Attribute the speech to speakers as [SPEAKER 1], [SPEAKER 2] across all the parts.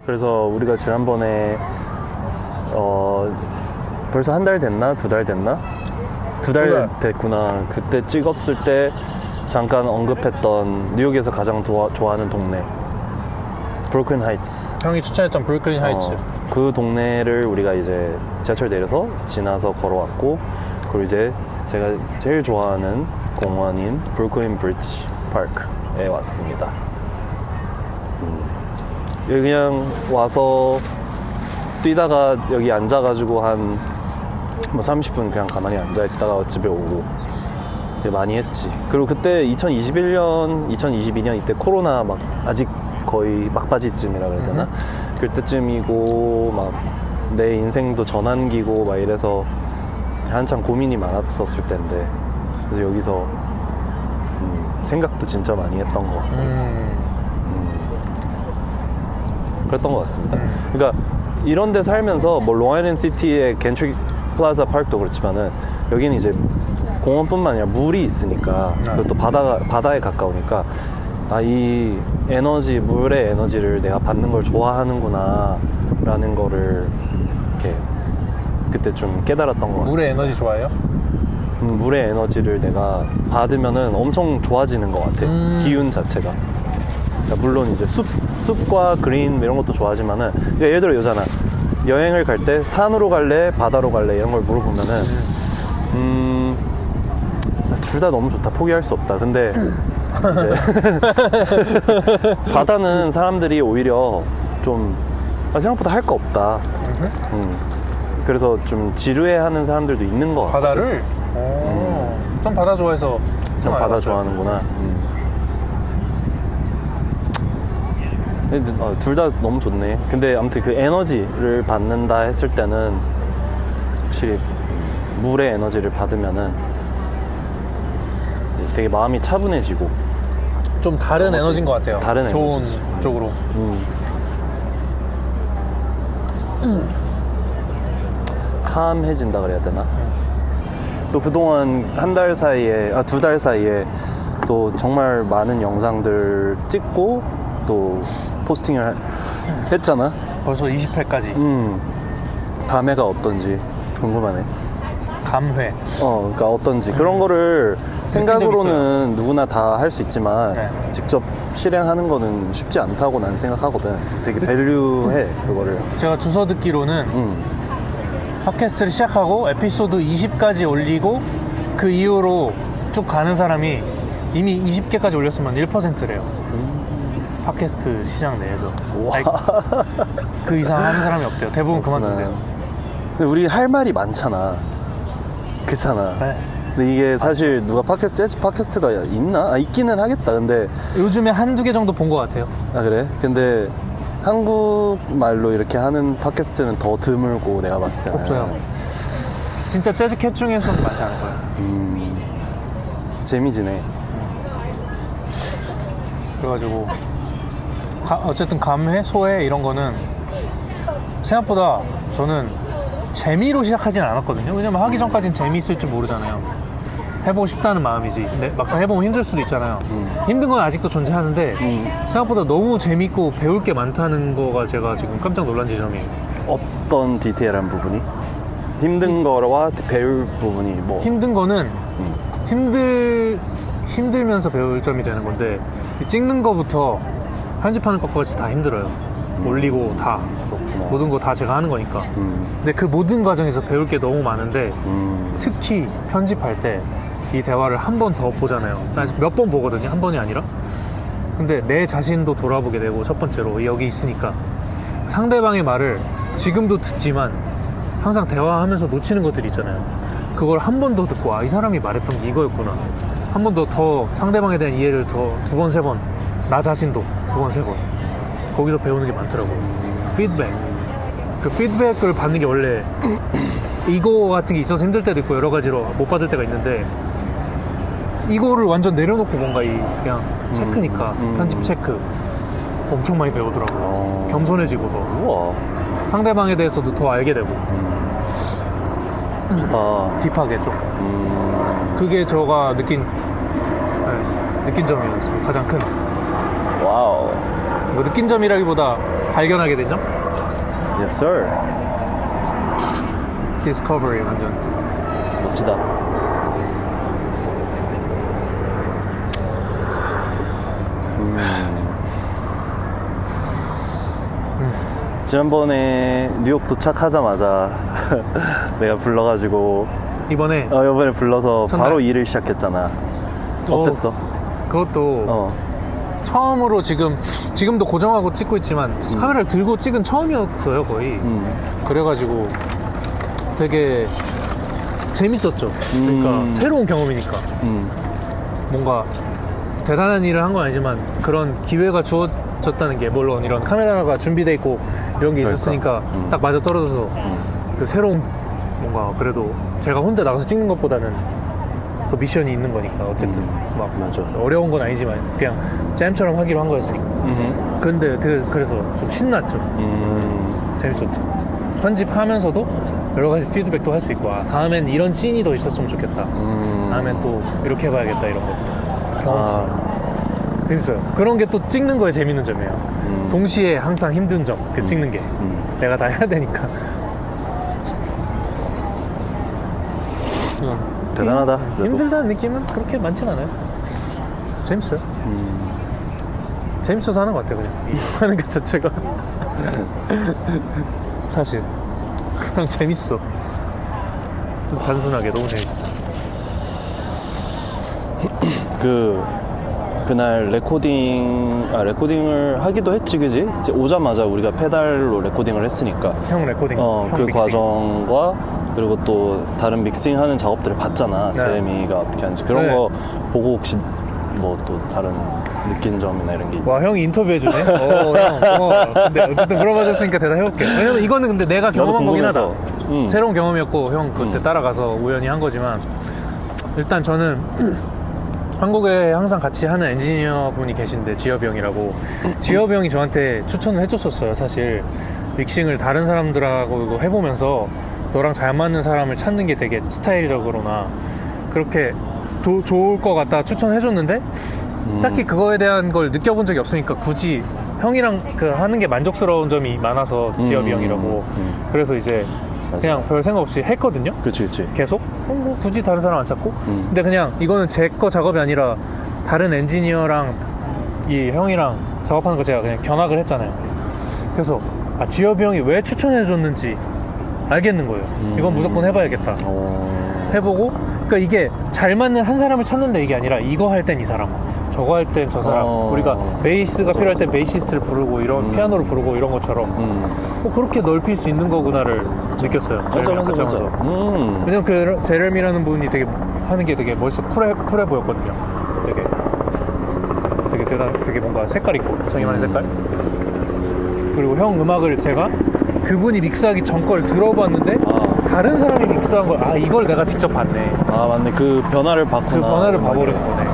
[SPEAKER 1] 그래서 우리가 지난번에 벌써 한 달 됐나? 2달 됐나? 2달 됐구나. 그때 찍었을 때 잠깐 언급했던 뉴욕에서 가장 좋아하는 동네 브루클린 하이츠.
[SPEAKER 2] 형이 추천했던 브루클린 하이츠.
[SPEAKER 1] 그 동네를 우리가 이제 지하철 내려서 지나서 걸어왔고, 그리고 이제 제가 제일 좋아하는 공원인 브루클린 브릿지 파크에 왔습니다. 여기 그냥 와서 뛰다가 여기 앉아가지고 한 뭐 30분 그냥 가만히 앉아있다가 집에 오고 되게 많이 했지. 그리고 그때 2021년, 2022년 이때 코로나 막 아직 거의 막바지쯤이라 그래야 되나? 그때쯤이고 막 내 인생도 전환기고 막 이래서 한참 고민이 많았었을 때인데, 그래서 여기서 생각도 진짜 많이 했던 것 같고 그랬던 것 같습니다. 그러니까 이런 데 살면서 뭐 롱아일랜드 시티의 겐트리 플라자 파크도 그렇지만은 여기는 이제 공원뿐만 아니라 물이 있으니까, 그리고 또 바다에 가까우니까 이 에너지, 물의 에너지를 내가 받는 걸 좋아하는구나 라는 거를 이렇게 그때 좀 깨달았던 것 같습니다.
[SPEAKER 2] 물의 에너지 좋아해요?
[SPEAKER 1] 물의 에너지를 내가 받으면은 엄청 좋아지는 것 같아. 기운 자체가. 그러니까 물론 이제 숲과 그린 이런 것도 좋아하지만은, 그러니까 예를 들어 이러잖아. 여행을 갈 때 산으로 갈래, 바다로 갈래 이런 걸 물어보면은 둘 다 너무 좋다. 포기할 수 없다. 근데 이제 바다는 사람들이 오히려 좀 생각보다 할 거 없다. 그래서 좀 지루해하는 사람들도 있는 것 같아.
[SPEAKER 2] 바다를? 전 바다 좋아해서.
[SPEAKER 1] 전 바다 좋아하는구나. 둘 다 너무 좋네. 근데 아무튼 그 에너지를 받는다 했을 때는 확실히 물의 에너지를 받으면은 되게 마음이 차분해지고
[SPEAKER 2] 좀 다른 에너지인 것 같아요.
[SPEAKER 1] 다른
[SPEAKER 2] 좋은
[SPEAKER 1] 에너지지.
[SPEAKER 2] 쪽으로.
[SPEAKER 1] 캄해진다 그래야 되나? 또 그동안 2달 사이에 또 정말 많은 영상들 찍고 또 포스팅을 했잖아.
[SPEAKER 2] 벌써 20회까지.
[SPEAKER 1] 감회가 어떤지 궁금하네.
[SPEAKER 2] 감회.
[SPEAKER 1] 그러니까 어떤지 그런 거를 생각으로는 누구나 다 할 수 있지만
[SPEAKER 2] 네.
[SPEAKER 1] 직접 실행하는 거는 쉽지 않다고 난 생각하거든. 그래서 되게 밸류해 그거를.
[SPEAKER 2] 제가 주워 듣기로는 팟캐스트를 시작하고 에피소드 20까지 올리고 그 이후로 쭉 가는 사람이 이미 20개까지 올렸으면 1%래요. 팟캐스트 시장 내에서. 그 이상 하는 사람이 없대요. 대부분 그만둔대요.
[SPEAKER 1] 근데 우리 할 말이 많잖아. 그렇잖아.
[SPEAKER 2] 네.
[SPEAKER 1] 근데 이게 사실 누가 재즈 팟캐스트가 있나? 있기는 하겠다. 근데
[SPEAKER 2] 요즘에 한두 개 정도 본 것 같아요.
[SPEAKER 1] 그래? 근데 한국말로 이렇게 하는 팟캐스트는 더 드물고, 내가 봤을 때는
[SPEAKER 2] 없어요. 진짜 재즈 캣 중에서는 많지 않을 거예요.
[SPEAKER 1] 재미지네.
[SPEAKER 2] 그래가지고 어쨌든 감회, 소회 이런 거는 생각보다 저는 재미로 시작하진 않았거든요. 왜냐면 하기 전까지는 재미있을지 모르잖아요. 해보고 싶다는 마음이지. 근데 막상 해보면 힘들 수도 있잖아요. 힘든 건 아직도 존재하는데 생각보다 너무 재밌고 배울 게 많다는 거가 제가 지금 깜짝 놀란 지점이에요.
[SPEAKER 1] 어떤 디테일한 부분이? 힘든 거와 배울 부분이 뭐?
[SPEAKER 2] 힘든 거는 힘들면서 배울 점이 되는 건데, 찍는 거부터 편집하는 것까지 다 힘들어요. 올리고 다.
[SPEAKER 1] 그렇구나.
[SPEAKER 2] 모든 거 다 제가 하는 거니까. 근데 그 모든 과정에서 배울 게 너무 많은데 특히 편집할 때 이 대화를 한 번 더 보잖아요. 몇 번 보거든요. 한 번이 아니라. 근데 내 자신도 돌아보게 되고, 첫 번째로 여기 있으니까 상대방의 말을 지금도 듣지만 항상 대화하면서 놓치는 것들이 있잖아요. 그걸 한 번 더 듣고, 이 사람이 말했던 게 이거였구나. 한 번 더 상대방에 대한 이해를 더 2번, 3번, 나 자신도 2번, 3번 거기서 배우는 게 많더라고요. 피드백. 그 피드백을 받는 게 원래 이거 같은 게 있어서 힘들 때도 있고 여러 가지로 못 받을 때가 있는데, 이거를 완전 내려놓고 뭔가 그냥 체크니까 편집 체크 엄청 많이 배우더라고요. 겸손해지고 더.
[SPEAKER 1] 우와.
[SPEAKER 2] 상대방에 대해서도 더 알게 되고.
[SPEAKER 1] 좋다.
[SPEAKER 2] 딥하게 좀. 그게 제가 느낀 점이었어요. 가장 큰.
[SPEAKER 1] 와우.
[SPEAKER 2] 뭐 느낀 점이라기보다 발견하게 됐죠?
[SPEAKER 1] Yes sir.
[SPEAKER 2] 디스커버리 완전.
[SPEAKER 1] 멋지다. 지난번에 뉴욕 도착하자마자 내가 불러가지고
[SPEAKER 2] 이번에
[SPEAKER 1] 이번에 불러서
[SPEAKER 2] 전날.
[SPEAKER 1] 바로 일을 시작했잖아. 어땠어?
[SPEAKER 2] 그것도 처음으로 지금도 고정하고 찍고 있지만 카메라를 들고 찍은 처음이었어요 거의. 그래가지고 되게 재밌었죠. 그러니까 새로운 경험이니까 뭔가 대단한 일을 한 건 아니지만 그런 기회가 주어졌다는 게 물론 이런 카메라가 준비돼 있고 이런 게 있었으니까 딱 맞아 떨어져서 그 새로운 뭔가 그래도 제가 혼자 나가서 찍는 것보다는 더 미션이 있는 거니까 어쨌든 막
[SPEAKER 1] 맞아.
[SPEAKER 2] 어려운 건 아니지만 그냥 잼처럼 하기로 한 거였으니까. 근데 되게 그래서 좀 신났죠. 재밌었죠. 편집하면서도 여러 가지 피드백도 할 수 있고 다음엔 이런 씬이 더 있었으면 좋겠다. 다음엔 또 이렇게 해봐야겠다 이런 거 경험치. 재밌어요. 그런 게 또 찍는 거에 재밌는 점이에요. 동시에 항상 힘든 점, 그 찍는 게 내가 다 해야 되니까.
[SPEAKER 1] 대단하다. 그래도.
[SPEAKER 2] 힘들다는 느낌은 그렇게 많진 않아요. 재밌어요. 재밌어서 하는 것 같아요. 그냥 하는 것 자체가 사실 그냥 재밌어. 단순하게 너무 재밌어.
[SPEAKER 1] 그날 레코딩을 하기도 했지, 그지? 이제 오자마자 우리가 페달로 레코딩을 했으니까.
[SPEAKER 2] 형 레코딩. 형
[SPEAKER 1] 그
[SPEAKER 2] 믹싱.
[SPEAKER 1] 과정과 그리고 또 다른 믹싱하는 작업들을 봤잖아.
[SPEAKER 2] 네.
[SPEAKER 1] 제레미가 어떻게 하는지 그런
[SPEAKER 2] 네.
[SPEAKER 1] 거 보고 혹시 뭐 또 다른 느낀 점이나 이런 게 있나?
[SPEAKER 2] 와, 형이 인터뷰해주네. 형. 근데 어쨌든 물어봐줬으니까 대답해볼게. 왜냐면 이거는 근데 내가 경험한 거긴 하다. 새로운 경험이었고 형 그때 따라가서 우연히 한 거지만 일단 저는 한국에 항상 같이 하는 엔지니어 분이 계신데 지엽이 형이라고. 지엽이 형이 저한테 추천을 해줬었어요. 사실 믹싱을 다른 사람들하고 이거 해보면서 너랑 잘 맞는 사람을 찾는 게 되게 스타일적으로나 그렇게 좋을 것 같다 추천해줬는데 딱히 그거에 대한 걸 느껴본 적이 없으니까 굳이 형이랑 그 하는 게 만족스러운 점이 많아서 지엽이 형이라고. 그래서 이제 그냥 별 생각 없이 했거든요.
[SPEAKER 1] 그치.
[SPEAKER 2] 계속 뭐 굳이 다른 사람 안 찾고. 근데 그냥 이거는 제 거 작업이 아니라 다른 엔지니어랑 이 형이랑 작업하는 거 제가 그냥 견학을 했잖아요. 그래서 지엽이 형이 왜 추천해줬는지 알겠는 거예요. 이건 무조건 해봐야겠다. 해보고 그러니까 이게 잘 맞는 한 사람을 찾는다 이게 아니라 이거 할 땐 이 사람, 저거 할 땐 저 사람. 우리가 베이스가 필요할 땐 베이시스트를 부르고 이런 피아노를 부르고 이런 것처럼 그렇게 넓힐 수 있는 거구나를 느꼈어요.
[SPEAKER 1] 맞아.
[SPEAKER 2] 왜냐면 그 제레미라는 분이 되게 하는 게 되게 멋있어. 쿨해 보였거든요. 되게 뭔가 색깔 있고 자기만의 색깔. 그리고 형 음악을 제가 그분이 믹스하기 전 걸 들어봤는데 다른 사람이 믹스한 걸 이걸 내가 직접 봤네.
[SPEAKER 1] 맞네. 그 변화를 봤구나.
[SPEAKER 2] 그 변화를 봐버린 거네.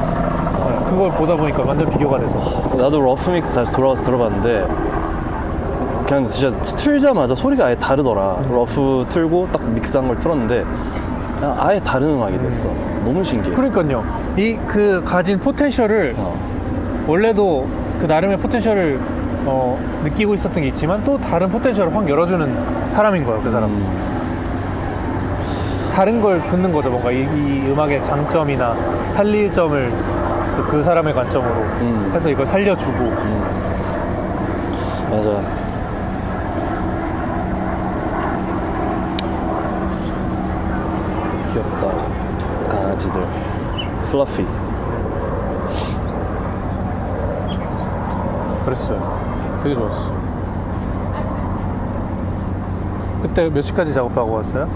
[SPEAKER 2] 그걸 보다 보니까 완전 비교가 돼서.
[SPEAKER 1] 나도 러프 믹스 다시 돌아와서 들어봤는데 그냥 진짜 틀자마자 소리가 아예 다르더라. 러프 틀고 딱 믹스한 걸 틀었는데 그냥 아예 다른 음악이 됐어. 너무 신기해.
[SPEAKER 2] 그러니까요. 이 그 가진 포텐셜을 원래도 그 나름의 포텐셜을 느끼고 있었던 게 있지만 또 다른 포텐셜을 확 열어주는 사람인 거예요. 그 사람은. 다른 걸 듣는 거죠. 뭔가 이 음악의 장점이나 살릴 점을 그 사람의 관점으로 해서 이걸 살려주고.
[SPEAKER 1] 맞아. 귀엽다. 강아지들. 플러피.
[SPEAKER 2] 그랬어요. 되게 좋았어. 그때 몇 시까지 작업하고 왔어요?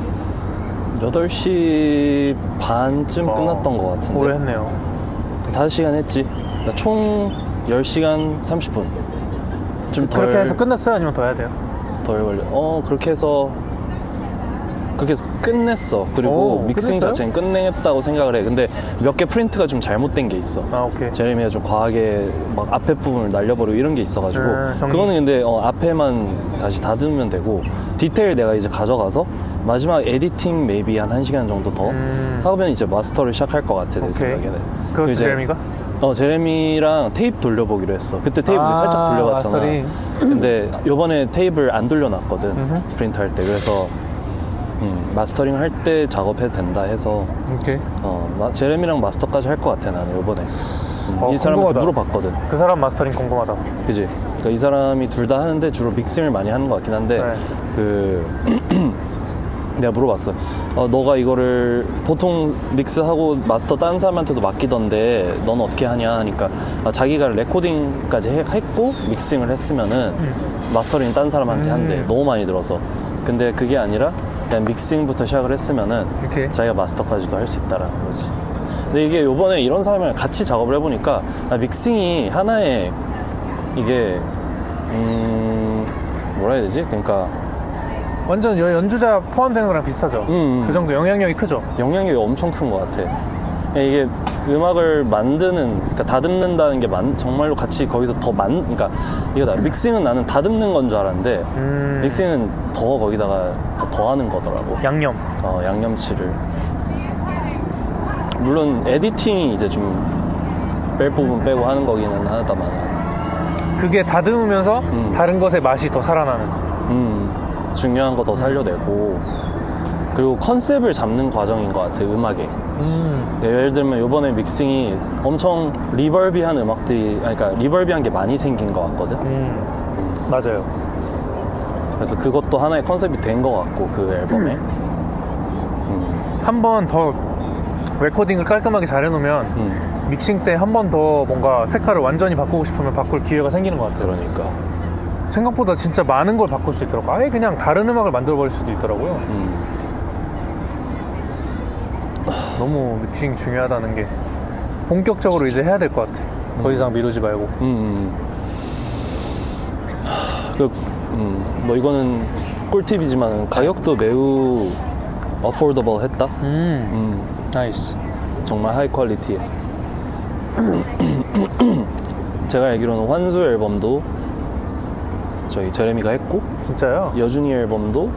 [SPEAKER 1] 8시 반쯤 끝났던 것 같은데.
[SPEAKER 2] 오래 했네요.
[SPEAKER 1] 5시간 했지. 나 총 10시간 30분. 좀 덜.
[SPEAKER 2] 그렇게 해서 끝났어요? 아니면 더 해야 돼요?
[SPEAKER 1] 덜 걸려. 그렇게 해서 끝냈어. 그리고 믹싱
[SPEAKER 2] 끝냈어요?
[SPEAKER 1] 자체는 끝냈다고 생각을 해. 근데 몇 개 프린트가 좀 잘못된 게 있어.
[SPEAKER 2] 오케이.
[SPEAKER 1] 제레미가 좀 과하게 막 앞에 부분을 날려버리고 이런 게 있어가지고
[SPEAKER 2] 정리.
[SPEAKER 1] 그거는 근데 앞에만 다시 다듬으면 되고 디테일 내가 이제 가져가서 마지막 에디팅 maybe 한 1시간 정도 더 하면 이제 마스터를 시작할 것 같아. 내
[SPEAKER 2] 오케이.
[SPEAKER 1] 생각에는.
[SPEAKER 2] 그거
[SPEAKER 1] 이제
[SPEAKER 2] 제레미가?
[SPEAKER 1] 제레미랑 테이프 돌려보기로 했어. 그때 테이프 살짝 돌려봤잖아.
[SPEAKER 2] 마스터링.
[SPEAKER 1] 근데 요번에 테이프를 안 돌려놨거든.
[SPEAKER 2] 음흠.
[SPEAKER 1] 프린트 할 때. 그래서 마스터링 할 때 작업해도 된다 해서
[SPEAKER 2] 오케이.
[SPEAKER 1] 제레미랑 마스터까지 할 것 같아 나는 요번에. 이 사람한테
[SPEAKER 2] 궁금하다.
[SPEAKER 1] 물어봤거든.
[SPEAKER 2] 그 사람 마스터링 궁금하다.
[SPEAKER 1] 그지? 그러니까 이 사람이 둘 다 하는데 주로 믹싱을 많이 하는 것 같긴 한데
[SPEAKER 2] 네.
[SPEAKER 1] 내가 물어봤어. 너가 이거를 보통 믹스하고 마스터 다른 사람한테도 맡기던데 넌 어떻게 하냐 하니까 자기가 레코딩까지 했고 믹싱을 했으면은 마스터링 다른 사람한테 한대. 너무 많이 들어서. 근데 그게 아니라 그냥 믹싱부터 시작을 했으면은
[SPEAKER 2] 오케이.
[SPEAKER 1] 자기가 마스터까지도 할 수 있다라는 거지. 근데 이게 요번에 이런 사람이랑 같이 작업을 해보니까 믹싱이 하나의 이게 뭐라 해야 되지? 그러니까
[SPEAKER 2] 완전 연주자 포함되는 거랑 비슷하죠. 그 정도 영향력이 크죠.
[SPEAKER 1] 영향력이 엄청 큰 것 같아. 이게 음악을 만드는, 그러니까 다듬는다는 게 정말로 같이 거기서 그러니까 이거다. 믹싱은 나는 다듬는 건 줄 알았는데 믹싱은 더 거기다가 더 하는 거더라고.
[SPEAKER 2] 양념.
[SPEAKER 1] 양념치를. 물론 에디팅이 이제 좀 뺄 부분 빼고 하는 거기는 하다만.
[SPEAKER 2] 그게 다듬으면서 다른 것의 맛이 더 살아나는.
[SPEAKER 1] 중요한 거 더 살려내고 그리고 컨셉을 잡는 과정인 것 같아 음악에. 예를 들면 요번에 믹싱이 엄청 리버비한 음악들이 그러니까 리버비한 게 많이 생긴 것 같거든.
[SPEAKER 2] 맞아요.
[SPEAKER 1] 그래서 그것도 하나의 컨셉이 된 것 같고 그 앨범에
[SPEAKER 2] 한 번 더 레코딩을 깔끔하게 잘 해놓으면 믹싱 때 한 번 더 뭔가 색깔을 완전히 바꾸고 싶으면 바꿀 기회가 생기는 것 같아요.
[SPEAKER 1] 그러니까
[SPEAKER 2] 생각보다 진짜 많은 걸 바꿀 수 있더라고요. 아예 그냥 다른 음악을 만들어버릴 수도 있더라고요. 너무 믹싱 중요하다는 게 본격적으로 이제 해야 될 것 같아. 더 이상 미루지 말고.
[SPEAKER 1] 뭐 이거는 꿀팁이지만 가격도 매우 어포더블 했다.
[SPEAKER 2] 나이스.
[SPEAKER 1] 정말 하이 퀄리티에. 제가 알기로는 환수 앨범도 저희 제레미가 했고
[SPEAKER 2] 진짜요?
[SPEAKER 1] 여준이 앨범도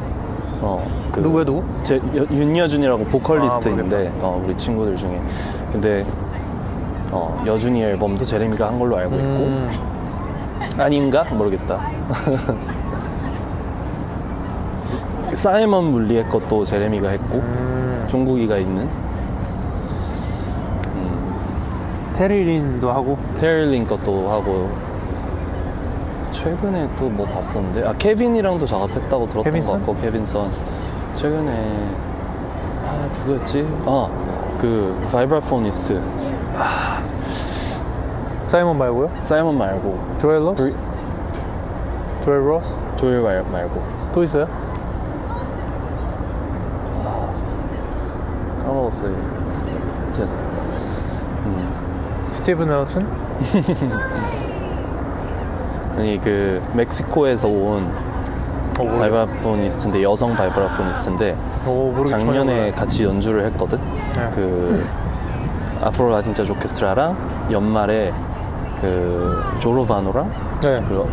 [SPEAKER 2] 누구야 누구?
[SPEAKER 1] 윤여준이라고 보컬리스트인데 우리 친구들 중에. 근데 여준이 앨범도 제레미가 한 걸로 알고 있고 아닌가? 모르겠다. 사이먼 물리의 것도 제레미가 했고 종국이가 있는
[SPEAKER 2] 테릴린도 하고.
[SPEAKER 1] 테일링 것도 하고 최근에 또 뭐 봤었는데 케빈이랑도 작업했다고 들었던
[SPEAKER 2] 케빈슨?
[SPEAKER 1] 것 같고 케빈선 최근에 누구였지? 그 바이브라포니스트
[SPEAKER 2] 사이먼 말고요?
[SPEAKER 1] 사이먼 말고
[SPEAKER 2] 조엘 로스? 조엘 로스?
[SPEAKER 1] 조엘 말고
[SPEAKER 2] 또 있어요?
[SPEAKER 1] 까먹었어요. 하여튼
[SPEAKER 2] 스티븐 넬슨?
[SPEAKER 1] 아니 그 멕시코에서 온 바이브라포니스트인데 여성 바이브라포니스트인데 작년에 같이 연주를 했거든.
[SPEAKER 2] 네.
[SPEAKER 1] 그 아프로 라틴 재즈 오케스트라랑 연말에 그 조로바노랑
[SPEAKER 2] 네.
[SPEAKER 1] 그리고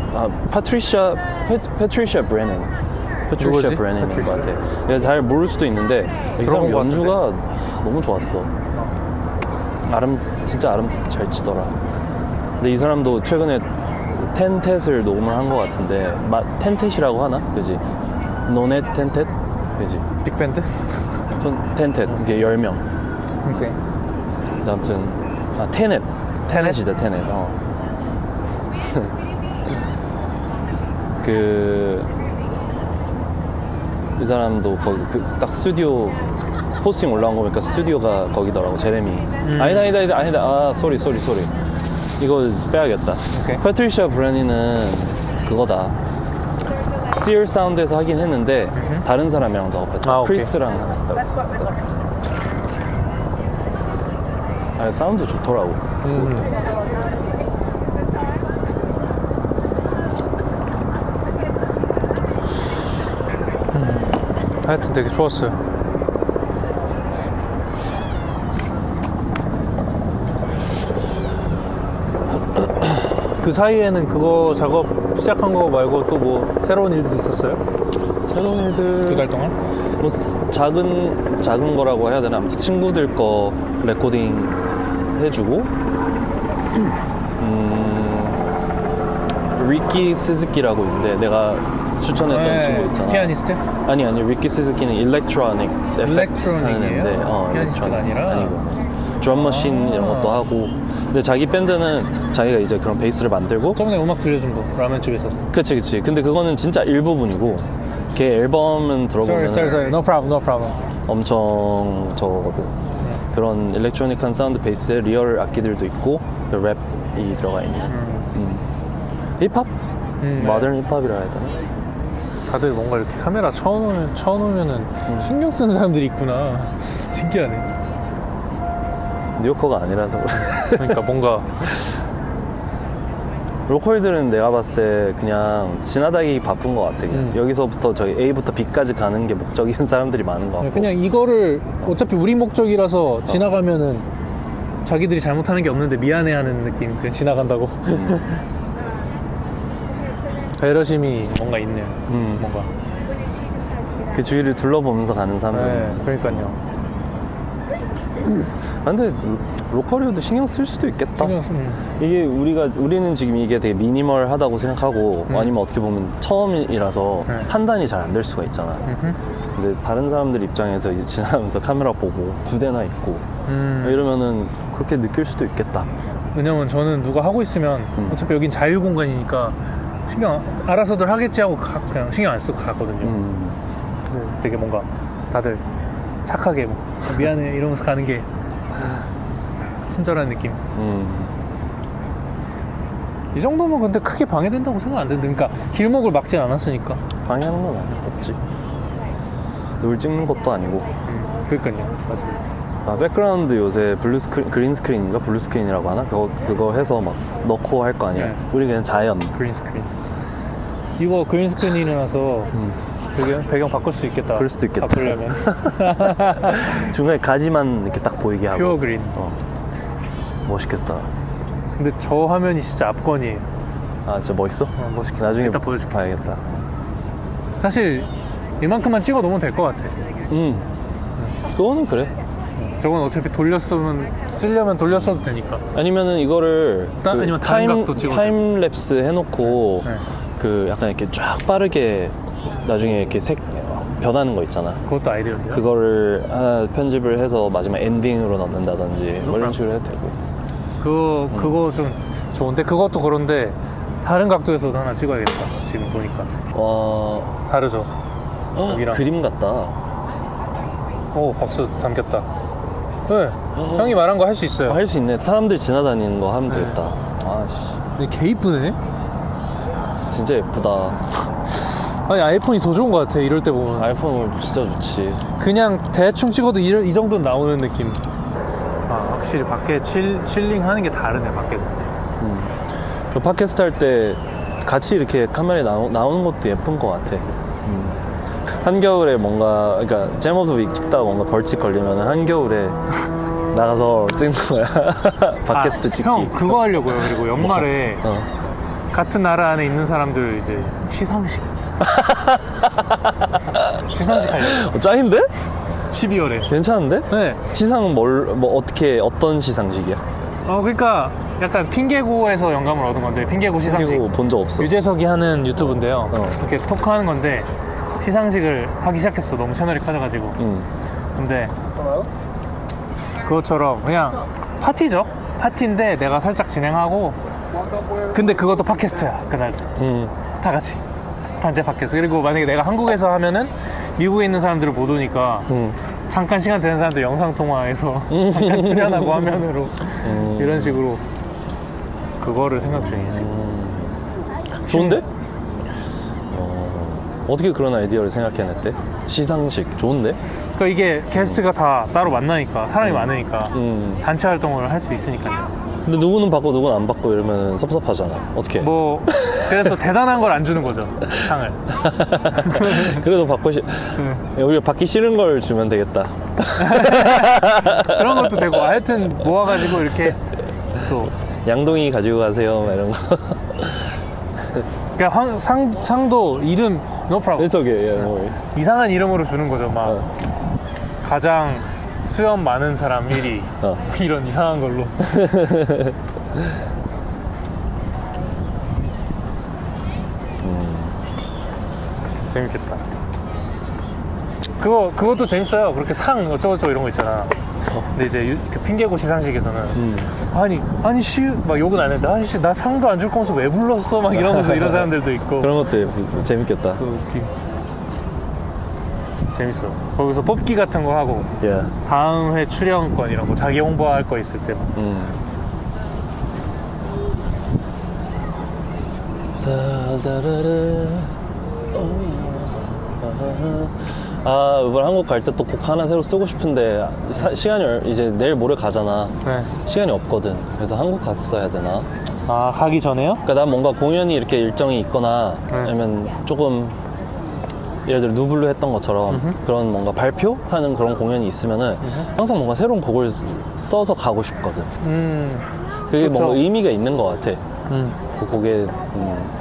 [SPEAKER 1] 패트리샤 브레넨
[SPEAKER 2] 누구지?
[SPEAKER 1] 브레넨인 것
[SPEAKER 2] 패트리샤?
[SPEAKER 1] 같아. 내가 잘 모를 수도 있는데 이 사람
[SPEAKER 2] 들어본 것
[SPEAKER 1] 연주가 너무 좋았어. 진짜 잘 치더라. 근데 이 사람도 최근에 텐텟을 녹음을 한 것 같은데 텐텟이라고 하나? 그지? 노넷 텐텟? 그지?
[SPEAKER 2] 빅밴드?
[SPEAKER 1] 텐텟 이게 10명.
[SPEAKER 2] 오케이.
[SPEAKER 1] 아무튼 테넷이다. 테넷. 이 사람도 거기 딱 스튜디오 포스팅 올라온 거 보니까 스튜디오가 거기더라고. 제레미. 아니다. 쏘리. 이거 빼야겠다.
[SPEAKER 2] 오케이.
[SPEAKER 1] 패트리샤 브레니는 그거다. Sear 사운드에서 하긴 했는데 다른 사람이랑 작업했다.
[SPEAKER 2] 오케이.
[SPEAKER 1] 크리스랑 했다고. 사운드 좋더라고.
[SPEAKER 2] 하여튼 되게 좋았어요. 그 사이에는 그거 작업 시작한 거 말고 또 뭐 새로운 일들이 있었어요?
[SPEAKER 1] 새로운 일들
[SPEAKER 2] 2달 동안?
[SPEAKER 1] 뭐 작은 거라고 해야 되나? 아무튼 친구들 거 레코딩 해주고 리키 스즈키라고 있는데 내가 추천했던 친구 있잖아.
[SPEAKER 2] 피아니스트?
[SPEAKER 1] 아니 리키 스즈키는 일렉트로닉스 에펙트 하는 애인데
[SPEAKER 2] 피아니스트가 아니라?
[SPEAKER 1] 아니고 드럼머신 이런 것도 하고. 근데 자기 밴드는 자기가 이제 그런 베이스를 만들고.
[SPEAKER 2] 저번에 음악 들려준 거 라면집에서.
[SPEAKER 1] 그치. 근데 그거는 진짜 일부분이고 걔 앨범은 들어보면
[SPEAKER 2] Sorry. No problem.
[SPEAKER 1] 엄청 저거거든. 그런 일렉트로닉한 사운드 베이스에 리얼 악기들도 있고 랩이 들어가 있는 힙합? 모던 힙합이라 해야 되나?
[SPEAKER 2] 다들 뭔가 이렇게 카메라 쳐놓으면은 신경 쓰는 사람들이 있구나. 신기하네.
[SPEAKER 1] 뉴요커가 아니라서 그래.
[SPEAKER 2] 그러니까 뭔가
[SPEAKER 1] 로컬들은 내가 봤을 때 그냥 지나다니기 바쁜 것 같아. 그냥. 여기서부터 저기 A부터 B까지 가는 게 목적인 사람들이 많은 것 같고.
[SPEAKER 2] 그냥 이거를 어차피 우리 목적이라서 지나가면은 자기들이 잘못하는 게 없는데 미안해하는 느낌. 그냥 지나간다고. 배려심이 뭔가 있네요. 뭔가.
[SPEAKER 1] 그 주위를 둘러보면서 가는 사람들.
[SPEAKER 2] 네, 그러니까요.
[SPEAKER 1] 근데 로컬이어도 신경 쓸 수도 있겠다.
[SPEAKER 2] 신경 쓰면.
[SPEAKER 1] 이게 우리는 지금 이게 되게 미니멀하다고 생각하고 아니면 어떻게 보면 처음이라서 판단이 잘 안 될 수가 있잖아. 근데 다른 사람들 입장에서 이제 지나가면서 카메라 보고 2대나 있고 이러면은 그렇게 느낄 수도 있겠다.
[SPEAKER 2] 왜냐면 저는 누가 하고 있으면 어차피 여긴 자유 공간이니까 신경 알아서들 하겠지 하고 그냥 신경 안 쓰고 가거든요. 근데 되게 뭔가 다들 착하게 뭐 미안해 이러면서 가는 게 친절한 느낌. 이 정도면 근데 크게 방해된다고 생각 안 드는데, 그러니까 길목을 막진 않았으니까.
[SPEAKER 1] 방해하는 건 없지. 늘 찍는 것도 아니고.
[SPEAKER 2] 그러니까요. 맞아요.
[SPEAKER 1] 백그라운드 요새 그린 스크린인가 블루 스크린이라고 하나? 그거 해서 막 넣고 할 거 아니야.
[SPEAKER 2] 네.
[SPEAKER 1] 우리 그냥 자연.
[SPEAKER 2] 그린 스크린. 이거 그린 스크린이라서 배경 바꿀 수 있겠다.
[SPEAKER 1] 그럴 수도 있겠다.
[SPEAKER 2] 바꾸려면.
[SPEAKER 1] 중간에 가지만 이렇게 딱 보이게 하고.
[SPEAKER 2] 퓨어 그린.
[SPEAKER 1] 멋있겠다.
[SPEAKER 2] 근데 저 화면이 진짜 압권이에요.
[SPEAKER 1] 아, 진짜 멋있어?
[SPEAKER 2] 멋있겠다.
[SPEAKER 1] 나중에
[SPEAKER 2] 이따 보여줄게.
[SPEAKER 1] 봐야겠다.
[SPEAKER 2] 사실 이만큼만 찍어 놓으면 될 것 같아.
[SPEAKER 1] 그거는 그래.
[SPEAKER 2] 저건 어차피 쓰려면 돌렸어도 되니까.
[SPEAKER 1] 아니면은 이거를
[SPEAKER 2] 아니면 다른 각도 찍어도
[SPEAKER 1] 타임랩스 해놓고
[SPEAKER 2] 네.
[SPEAKER 1] 그 약간 이렇게 쫙 빠르게 나중에 이렇게 색 변하는 거 있잖아.
[SPEAKER 2] 그것도 아이디어인데요.
[SPEAKER 1] 그거를 하나 편집을 해서 마지막 엔딩으로 넣는다든지 뭐 이런 식으로 해도 되고.
[SPEAKER 2] 그거 좀 좋은데, 그것도 그런데 다른 각도에서도 하나 찍어야겠다. 지금 보니까
[SPEAKER 1] 와,
[SPEAKER 2] 다르죠. 여기랑.
[SPEAKER 1] 그림 같다.
[SPEAKER 2] 오, 박수 담겼다. 네, 형이 말한 거 할 수 있어요.
[SPEAKER 1] 할 수 있네. 사람들 지나다니는 거 하면
[SPEAKER 2] 네.
[SPEAKER 1] 되겠다. 아씨,
[SPEAKER 2] 근데 개 이쁘네.
[SPEAKER 1] 진짜 예쁘다.
[SPEAKER 2] 아니, 아이폰이 더 좋은 것 같아. 이럴 때 보면
[SPEAKER 1] 아이폰 진짜 좋지.
[SPEAKER 2] 그냥 대충 찍어도 이 정도는 나오는 느낌. 아, 확실히 밖에 칠링 하는 게 다르네, 밖에서.
[SPEAKER 1] 저 팟캐스트 할 때 같이 이렇게 카메라에 나오는 것도 예쁜 것 같아. 한겨울에 뭔가, 그러니까 제모드 윅 찍다가 뭔가 벌칙 걸리면 한겨울에 나가서 찍는 거야. 팟캐스트 찍기.
[SPEAKER 2] 형, 그거 하려고요. 그리고 연말에
[SPEAKER 1] 어.
[SPEAKER 2] 같은 나라 안에 있는 사람들 이제 시상식 하려고.
[SPEAKER 1] 짱인데?
[SPEAKER 2] 12월에.
[SPEAKER 1] 괜찮은데?
[SPEAKER 2] 네.
[SPEAKER 1] 시상 어떤 시상식이야?
[SPEAKER 2] 그러니까 약간 핑계고에서 영감을 얻은 건데, 핑계고 시상식.
[SPEAKER 1] 이거 본 적 없어.
[SPEAKER 2] 유재석이 하는 유튜브인데요.
[SPEAKER 1] 어.
[SPEAKER 2] 이렇게 토크하는 건데 시상식을 하기 시작했어. 너무 채널이 커져가지고. 근데 그것처럼 그냥 파티죠. 파티인데 내가 살짝 진행하고, 근데 그것도 팟캐스트야. 그날도 다 같이 단체 팟캐스트. 그리고 만약에 내가 한국에서 하면은 미국에 있는 사람들을 못 오니까 잠깐 시간 되는 사람들 영상통화해서 잠깐 출연하고 화면으로 이런 식으로 그거를 생각 중이지.
[SPEAKER 1] 좋은데? 어떻게 그런 아이디어를 생각해냈대? 시상식 좋은데?
[SPEAKER 2] 그러니까 이게 게스트가 다 따로 만나니까, 사람이 많으니까 단체 활동을 할 수 있으니까요.
[SPEAKER 1] 근데 누구는 받고 누구는 안 받고 이러면 섭섭하잖아. 어떻게?
[SPEAKER 2] 뭐 그래서 대단한 걸 안 주는 거죠, 상을.
[SPEAKER 1] 그래도 우리가 받기 싫은 걸 주면 되겠다.
[SPEAKER 2] 그런 것도 되고, 하여튼 모아가지고 이렇게 또
[SPEAKER 1] 양동이 가지고 가세요, 막 이런 거.
[SPEAKER 2] 그러니까 상도 이름 no problem.
[SPEAKER 1] 일석에
[SPEAKER 2] 이상한 이름으로 주는 거죠. 막 가장 수염 많은 사람 1위 이런 이상한 걸로. 재밌겠다. 그것도 재밌어요. 그렇게 상 어쩌고저쩌고 이런 거 있잖아. 근데 이제 그 핑계고 시상식에서는 아니 씨 막 욕은 안 했는데 아니 씨 나 상도 안 줄 거면서 왜 불렀어 막 이러면서 이런 사람들도 있고.
[SPEAKER 1] 그런 것도 재밌겠다.
[SPEAKER 2] 그 웃김. 재밌어. 거기서 뽑기 같은 거 하고
[SPEAKER 1] 예.
[SPEAKER 2] 다음 회 출연권 이런 거 자기 홍보할 거 있을 때 막.
[SPEAKER 1] 아, 이번 한국 갈 때 또 곡 하나 새로 쓰고 싶은데 시간이 이제 내일 모레 가잖아.
[SPEAKER 2] 네.
[SPEAKER 1] 시간이 없거든. 그래서 한국 갔어야 되나?
[SPEAKER 2] 아 가기 전에요?
[SPEAKER 1] 그러니까 난 뭔가 공연이 이렇게 일정이 있거나 아니면 조금 예를 들어 누블루 했던 것처럼 그런 뭔가 발표하는 그런 공연이 있으면은 항상 뭔가 새로운 곡을 써서 가고 싶거든. 그게
[SPEAKER 2] 그쵸.
[SPEAKER 1] 뭔가 의미가 있는 것 같아. 그 곡에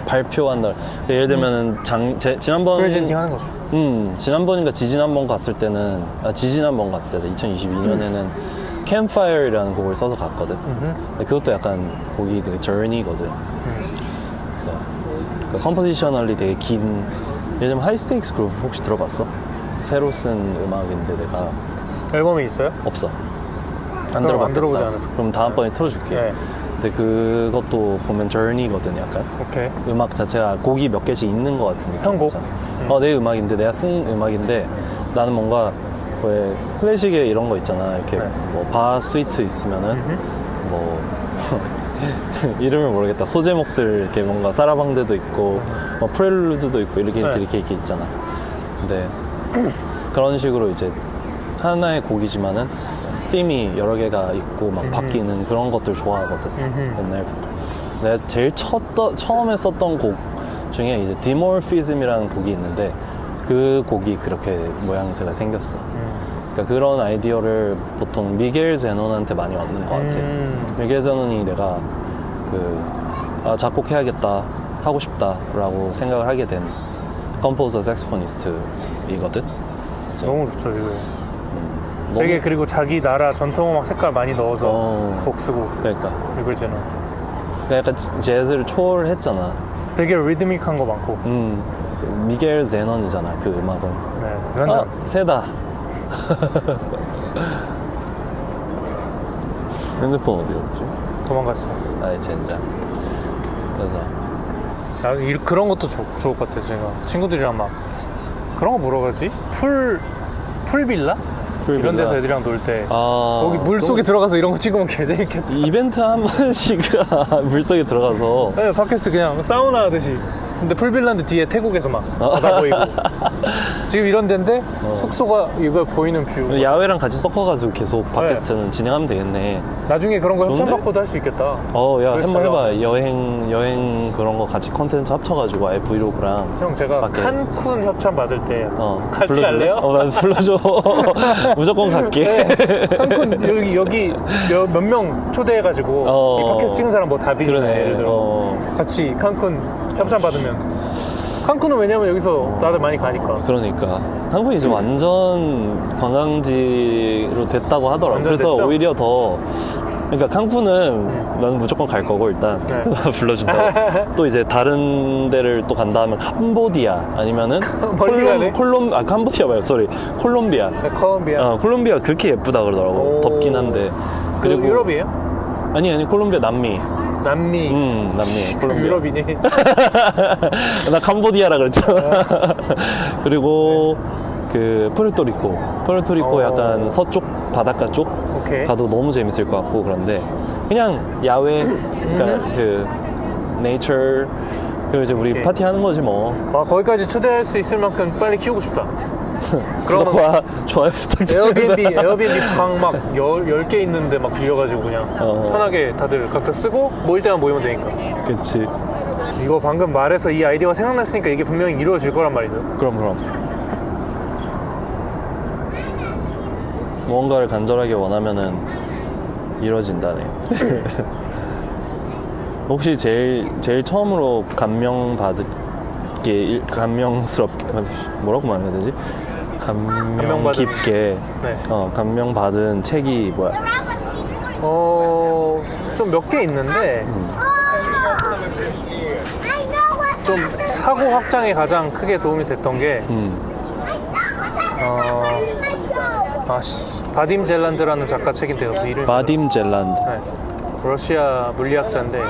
[SPEAKER 1] 발표한 날 예를 들면은 지난번
[SPEAKER 2] 프레젠팅 하는 거죠.
[SPEAKER 1] 지난번인가 지지난번 갔을 때는 지지난번 갔을 때 2022년에는 Campfire이라는 곡을 써서 갔거든. 근데 그것도 약간 곡이 되게 journey거든. 그래서 그 컴포지셔널이 되게 긴 예를 들면 하이스테이크스 그룹 혹시 들어봤어? 새로 쓴 음악인데 내가
[SPEAKER 2] 앨범이 있어요?
[SPEAKER 1] 없어.
[SPEAKER 2] 그럼
[SPEAKER 1] 들어봤겠다.
[SPEAKER 2] 안 들어보지 않았을
[SPEAKER 1] 그럼 다음번에 틀어줄게.
[SPEAKER 2] 네.
[SPEAKER 1] 근데 그것도 보면 journey거든 약간.
[SPEAKER 2] 오케이.
[SPEAKER 1] 음악 자체가 곡이 몇 개씩 있는 것 같은 느낌.
[SPEAKER 2] 편곡?
[SPEAKER 1] 있잖아. 내 음악인데 내가 쓴 음악인데 나는 뭔가 왜 클래식에 이런 거 있잖아. 이렇게
[SPEAKER 2] 네.
[SPEAKER 1] 뭐 바 스위트 있으면은 뭐 이름을 모르겠다. 소제목들 이렇게 뭔가 사라방데도 있고 뭐 프렐루드도 있고 이렇게
[SPEAKER 2] 네.
[SPEAKER 1] 이렇게 있잖아. 근데 그런 식으로 이제 하나의 곡이지만은 팀이 여러 개가 있고 막 바뀌는 그런 것들 좋아하거든. 옛날부터. 내가 제일 처음에 썼던 곡 중에 이제 디모르피즘이라는 곡이 있는데 그 곡이 그렇게 모양새가 생겼어. 그러니까 그런 아이디어를 보통 미겔 제논한테 많이 얻는 것 같아. 미겔 제논이 내가 작곡해야겠다, 하고 싶다라고 생각을 하게 된 컴포저 색소포니스트이거든.
[SPEAKER 2] 너무 좋죠 이거. 되게 그리고 자기 나라 전통음악 색깔 많이 넣어서 곡 쓰고.
[SPEAKER 1] 그러니까
[SPEAKER 2] 이걸제는
[SPEAKER 1] 약간 재즈를 초월했잖아.
[SPEAKER 2] 되게 리드믹한 거 많고.
[SPEAKER 1] 미겔 제논이잖아 그 음악은.
[SPEAKER 2] 네. 완전
[SPEAKER 1] 새다. 핸드폰 어디 갔지?
[SPEAKER 2] 도망갔어.
[SPEAKER 1] 아이 젠장. 그래서
[SPEAKER 2] 그런 것도 좋을 것 같아요. 제가 친구들이랑 막 그런 거 뭐라 그러지? 풀빌라? 이런 데서 애들이랑 놀 때 거기 물 속에 들어가서 이런 거 찍으면 개 재밌겠다.
[SPEAKER 1] 이벤트 한 번씩 물속에 들어가서
[SPEAKER 2] 네, 팟캐스트 그냥 사우나 하듯이. 근데 풀빌라인데 뒤에 태국에서 막 바다 보이고. 지금 이런 데인데 숙소가 이걸 보이는 뷰.
[SPEAKER 1] 야외랑 같이 섞어가지고 계속 팟캐스트는 진행하면 되겠네.
[SPEAKER 2] 나중에 그런 거
[SPEAKER 1] 좋은데?
[SPEAKER 2] 협찬받고도 할 수 있겠다.
[SPEAKER 1] 야
[SPEAKER 2] 그래서
[SPEAKER 1] 한번 해봐.
[SPEAKER 2] 잘
[SPEAKER 1] 여행 그런 거 같이 컨텐츠 합쳐가지고 아예 브이로그랑.
[SPEAKER 2] 형 제가
[SPEAKER 1] 팟캐스트.
[SPEAKER 2] 칸쿤 협찬 받을 때 같이
[SPEAKER 1] 불러줄래?
[SPEAKER 2] 갈래요?
[SPEAKER 1] 나 불러줘. 무조건 갈게.
[SPEAKER 2] 칸쿤 여기 몇 명 초대해가지고 이 팟캐스트 찍은 사람 뭐 다 비리네.
[SPEAKER 1] 그러네.
[SPEAKER 2] 예를 들어 같이 칸쿤 협찬 받으면. 칸쿤은 왜냐면 여기서 다들 많이 가니까.
[SPEAKER 1] 그러니까 한국이 이제 완전 관광지로 됐다고 하더라고.
[SPEAKER 2] 완전
[SPEAKER 1] 그래서
[SPEAKER 2] 됐죠?
[SPEAKER 1] 오히려 더 그러니까 칸쿤은 나는 무조건 갈 거고 일단
[SPEAKER 2] 네.
[SPEAKER 1] 불러준다고. 또 이제 다른 데를 또 간다 하면 캄보디아 아니면은
[SPEAKER 2] 멀리 가네?
[SPEAKER 1] 캄보디아 말고 콜롬비아.
[SPEAKER 2] 콜롬비아.
[SPEAKER 1] 콜롬비아 그렇게 예쁘다 그러더라고.
[SPEAKER 2] 오.
[SPEAKER 1] 덥긴 한데.
[SPEAKER 2] 그리고 유럽이에요?
[SPEAKER 1] 아니 콜롬비아 남미.
[SPEAKER 2] 남미.
[SPEAKER 1] 남미. 콜롬비아.
[SPEAKER 2] 유럽이니?
[SPEAKER 1] 나 캄보디아라 그랬잖아. 그리고 그 푸르토리코 약간 서쪽 바닷가 쪽
[SPEAKER 2] 오케이.
[SPEAKER 1] 가도 너무 재밌을 것 같고. 그런데 그냥 야외 그러니까 그 네이처 그리고 이제 우리 파티 하는 거지 뭐.
[SPEAKER 2] 거기까지 초대할 수 있을 만큼 빨리 키우고 싶다.
[SPEAKER 1] 구독과 좋아요 부탁드립니다.
[SPEAKER 2] 에어비앤비 방 막 10개 있는데 막 빌려가지고 그냥 편하게 다들 각자 쓰고 모일 때만 모이면 되니까.
[SPEAKER 1] 그치.
[SPEAKER 2] 이거 방금 말해서 이 아이디어가 생각났으니까 이게 분명히 이루어질 거란 말이죠.
[SPEAKER 1] 그럼 무언가를 간절하게 원하면은 이루어진다네. 혹시 제일 처음으로 감명스럽게 뭐라고 말해야 되지? 감명 깊게
[SPEAKER 2] 네.
[SPEAKER 1] 감명받은 책이 뭐야?
[SPEAKER 2] 좀 몇 개 있는데 좀 사고 확장에 가장 크게 도움이 됐던 게 바딤 젤란드라는 작가 책인데요. 그 이름이
[SPEAKER 1] 바딤 젤란드.
[SPEAKER 2] 네. 러시아 물리학자인데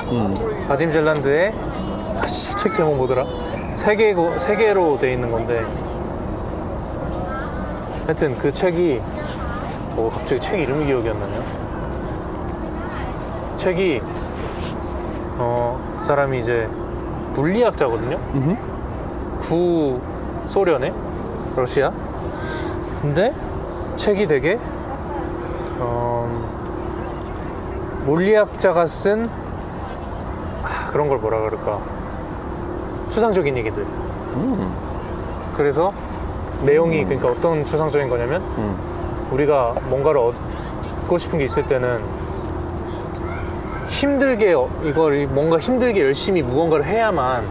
[SPEAKER 2] 바딤 젤란드의 책 제목 뭐더라? 세계로 돼 있는 건데 하여튼 그 책이 갑자기 책 이름이 기억이 안 나네요. 책이 그 사람이 이제 물리학자거든요. 구소련의 러시아. 근데 책이 되게 물리학자가 쓴 그런 걸 뭐라 그럴까, 추상적인 얘기들. 그래서 내용이 그러니까 어떤 추상적인 거냐면 우리가 뭔가를 얻고 싶은 게 있을 때는 힘들게 뭔가 힘들게 열심히 무언가를 해야만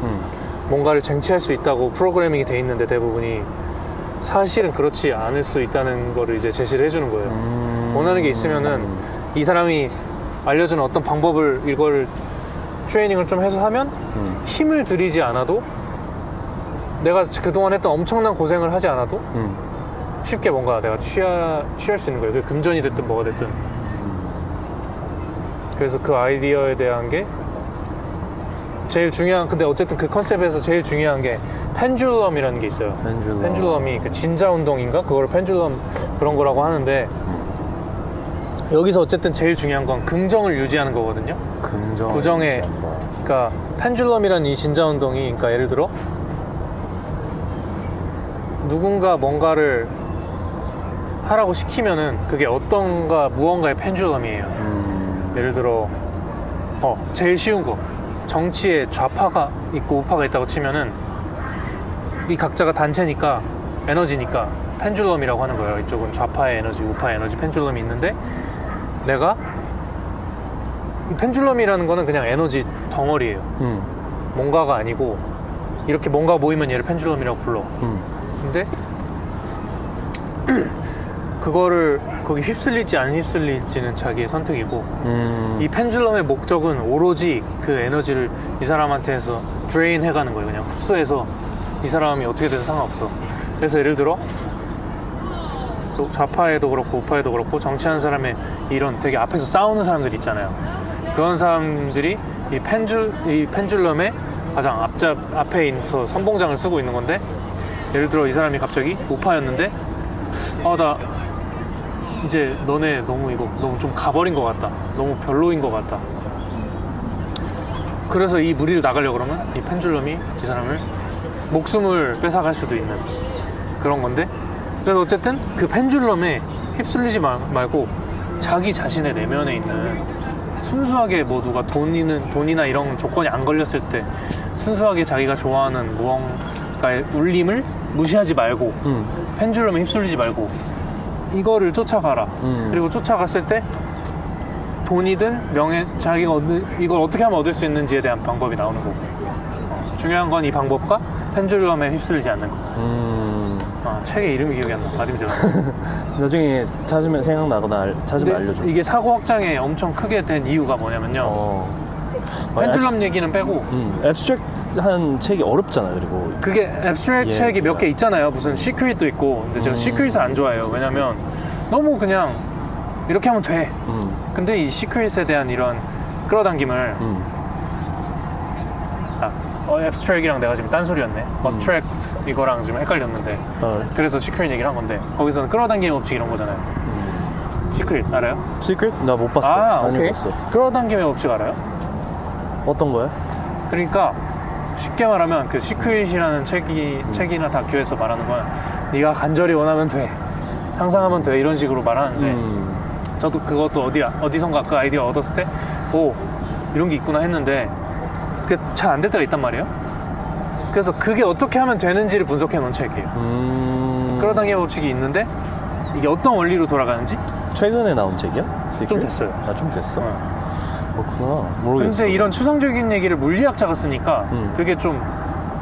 [SPEAKER 2] 뭔가를 쟁취할 수 있다고 프로그래밍이 돼 있는데, 대부분이 사실은 그렇지 않을 수 있다는 거를 이제 제시를 해주는 거예요. 원하는 게 있으면은 이 사람이 알려주는 어떤 방법을, 이걸 트레이닝을 좀 해서 하면 힘을 들이지 않아도, 내가 그동안 했던 엄청난 고생을 하지 않아도 쉽게 뭔가 내가 취할 수 있는 거예요. 그게 금전이 됐든 뭐가 됐든. 그래서 그 아이디어에 대한 게 제일 중요한, 근데 어쨌든 그 컨셉에서 제일 중요한 게 펜줄럼이라는 게 있어요. 펜줄럼이 그 진자 운동인가? 그걸 펜줄럼 그런 거라고 하는데, 여기서 어쨌든 제일 중요한 건 긍정을 유지하는 거거든요. 부정에, 그러니까 펜줄럼이라는 이 진자 운동이, 그러니까 예를 들어 누군가 뭔가를 하라고 시키면은 그게 무언가의 펜줄럼이에요. 예를 들어 제일 쉬운 거, 정치에 좌파가 있고 우파가 있다고 치면은 이 각자가 단체니까, 에너지니까 펜줄럼이라고 하는 거예요. 이쪽은 좌파의 에너지, 우파의 에너지, 펜줄럼이 있는데, 내가 이 펜줄럼이라는 거는 그냥 에너지 덩어리예요. 뭔가가 아니고, 이렇게 뭔가 모이면 얘를 펜줄럼이라고 불러. 근데 그거를 거기 휩쓸릴지 안 휩쓸릴지는 자기의 선택이고, 이 펜줄럼의 목적은 오로지 그 에너지를 이 사람한테서 드레인 해가는 거예요. 그냥 흡수해서 이 사람이 어떻게 되든 상관없어. 그래서 예를 들어 좌파에도 그렇고 우파에도 그렇고, 정치하는 사람의 이런 되게 앞에서 싸우는 사람들 있잖아요. 그런 사람들이 이 펜줄럼의 가장 앞에 있어서 선봉장을 쓰고 있는 건데, 예를 들어 이 사람이 갑자기 우파였는데, 나 이제 너네 너무 좀 가버린 것 같다, 너무 별로인 것 같다. 그래서 이 무리를 나가려고 그러면 이 펜줄럼이 이 사람을 목숨을 뺏어갈 수도 있는 그런 건데, 그래서 어쨌든 그 펜줄럼에 휩쓸리지 말고 자기 자신의 내면에 있는, 순수하게 뭐 누가 돈이나 이런 조건이 안 걸렸을 때 순수하게 자기가 좋아하는 무언가의 울림을 무시하지 말고, 펜줄럼에 휩쓸리지 말고 이거를 쫓아가라. 그리고 쫓아갔을 때 돈이든 명예, 자기가 이걸 어떻게 하면 얻을 수 있는지에 대한 방법이 나오는 거고, 중요한 건 이 방법과 펜줄럼에 휩쓸리지 않는 거. 책의 이름이 기억이 안 나. 바딤 젤란드.
[SPEAKER 1] 나중에 생각나거나 찾으면 알려줘.
[SPEAKER 2] 이게 사고 확장에 엄청 크게 된 이유가 뭐냐면요. 펜줄럼 얘기는 빼고
[SPEAKER 1] 앱스트랙트한 책이 어렵잖아요. 그리고
[SPEAKER 2] 그게 앱스트랙트 책이 몇 개 있잖아요. 무슨 시크릿도 있고. 근데 제가 시크릿을 안 좋아해요. 왜냐면 너무 그냥 이렇게 하면 돼. 근데 이 시크릿에 대한 이런 끌어당김을 앱스트랙이랑 내가 지금 딴소리였네. 어트랙트 이거랑 지금 헷갈렸는데, 그래서 시크릿 얘기를 한 건데, 거기서는 끌어당김 법칙 이런 거잖아요. 시크릿 알아요?
[SPEAKER 1] 시크릿? 나 못 봤어.
[SPEAKER 2] 오케이. 끌어당김의 법칙 알아요?
[SPEAKER 1] 어떤 거야?
[SPEAKER 2] 그러니까 쉽게 말하면 그 시크릿이라는 책이나 다큐에서 말하는 건, 네가 간절히 원하면 돼, 상상하면 돼, 이런 식으로 말하는데, 저도 그것도 어디선가 그 아이디어 얻었을 때, 이런 게 있구나 했는데, 그게 잘 안 될 때가 있단 말이에요. 그래서 그게 어떻게 하면 되는지를 분석해 놓은 책이에요. 끌어당김 법칙이 있는데 이게 어떤 원리로 돌아가는지.
[SPEAKER 1] 최근에 나온 책이야?
[SPEAKER 2] 좀 됐어요.
[SPEAKER 1] 좀 됐어? 그렇구나. 모르겠어.
[SPEAKER 2] 근데 이런 추상적인 얘기를 물리학자가 쓰니까 되게 좀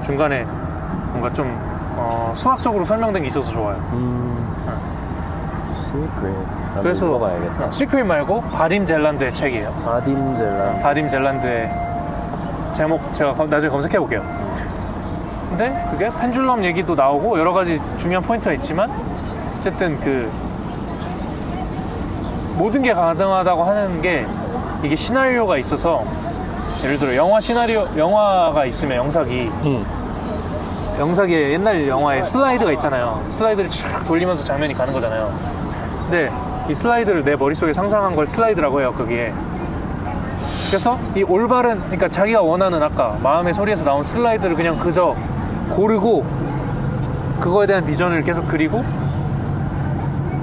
[SPEAKER 2] 중간에 뭔가 좀 수학적으로 설명된 게 있어서 좋아요.
[SPEAKER 1] 시크릿.
[SPEAKER 2] 그래서
[SPEAKER 1] 읽어봐야겠다.
[SPEAKER 2] 시크릿 말고 바딤 젤란드의 책이에요.
[SPEAKER 1] 바딤 젤란드.
[SPEAKER 2] 바딤 젤란드의 제목 제가 나중에 검색해 볼게요. 근데 그게 펜줄럼 얘기도 나오고 여러 가지 중요한 포인트가 있지만 어쨌든 그 모든 게 가능하다고 하는 게 이게 시나리오가 있어서 예를 들어 영화가 있으면 영상에 옛날 영화에 슬라이드가 있잖아요. 슬라이드를 쭉 돌리면서 장면이 가는 거잖아요. 근데 이 슬라이드를 내 머릿속에 상상한 걸 슬라이드라고 해요, 거기에. 그래서 이 올바른, 그러니까 자기가 원하는 아까 마음의 소리에서 나온 슬라이드를 그냥 그저 고르고 그거에 대한 비전을 계속 그리고